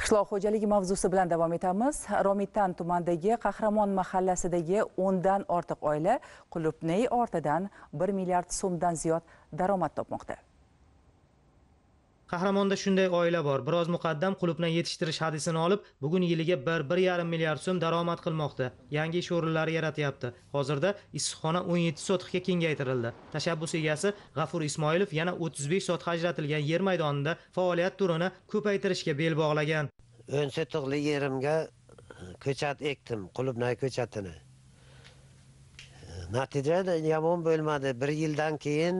Qishloq xo'jaligi mavzusi bilan davom etamiz. Romitan tumanidagi Qahramon mahallasidagi 10 dan ortiq oila qulupnay ortidan 1 milliard so'mdan ziyod daromad topmoqda. Qahramonda shunday oila bor. Biroz muqaddam qulupnay yetishtirish hadisini olib, bugun yiliga 1,5 milliard so'm daromad qilmoqda. Yangi ish o'rinlari yaratyapti. Hozirda issiqxona 17 sotixga kengaytirildi. Tashabbus egasi G'afur Ismoilov yana 35 sotiq ajratilgan yer maydonida faoliyat turini ko'paytirishga bel bog'lagan. 10 sotiqli yerimga ko'chat ekdim, qulupnay ko'chatini. Natijada yomon bo'lmadi. 1 yildan keyin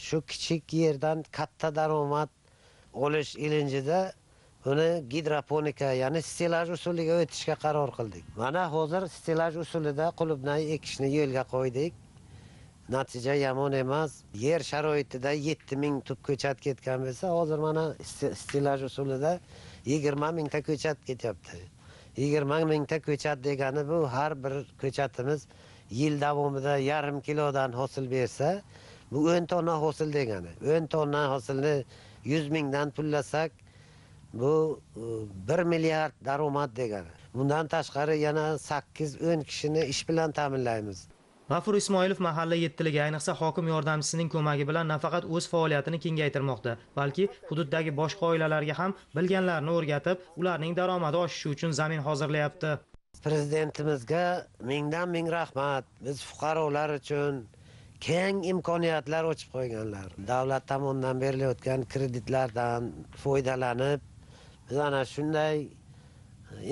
shu kichik yerdan katta daromad olish ilinjida uni gidroponika, ya'ni stilaj usuliga o'tishga qaror qildik. Mana hozir stilaj usulida qulupnay ekishni yo'lga qo'ydik. Natija yomon emas. Yer sharoitida 7000 tub ko'chat ketgan bo'lsa, hozir mana stilaj usulida 20 mingta ko'chat ketyapti. 20 mingta ko'chat degani bu har bir ko'chatimiz yil davomida yarim kilodan hosil bersa, bu 10 tonna hosil degani. 10 tonna hosilni 100 mingdan pullasak, bu 1 milliard daromad degani. Bundan tashqari yana 8-10 kishini ish bilan ta'minlaymiz. G'afur Ismoilov mahalla yettiligi, ayniqsa hokim yordamchisining ko'magi bilan nafaqat o'z faoliyatini kengaytirmoqda, balki hududdagi boshqa oilalarga ham bilganlarini o'rgatib, ularning daromadi oshishi uchun zamin hozirlayapti. Prezidentimizga mingdan ming rahmat. Biz fuqarolar uchun keng imkoniyatlar ochib qo'yganlar. Davlat tomonidan berilayotgan kreditlardan foydalanib, biz ana shunday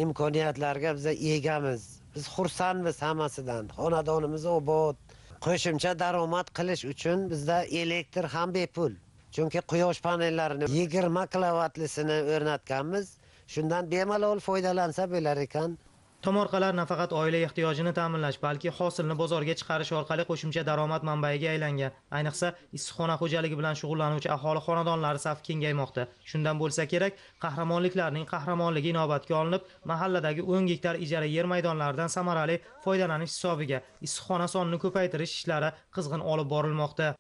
imkoniyatlarga biz egamiz. Biz xursandmiz hammasidan. Xonadonimiz obod. Qo'shimcha daromad qilish uchun bizda elektr ham bepul. Chunki quyosh panellarini 20 kilovatlisini o'rnatganmiz. Shundan bemalol foydalansa bo'lar ekan. Tomorqalar nafaqat oila ehtiyojini ta'minlash, balki hosilni bozorga chiqarish orqali qo'shimcha daromad manbaiga aylangan. Ayniqsa issiqxona xo'jaligi bilan shug'ullanuvchi aholi xonadonlari safi kengaymoqda. Shundan bo'lsa kerak, qahramonliklarning qahramonligi inobatga olinib, mahalladagi 10 gektar ijara yer maydonlaridan samarali foydalanish hisobiga issiqxona sonini ko'paytirish ishlari qizg'in olib borilmoqda.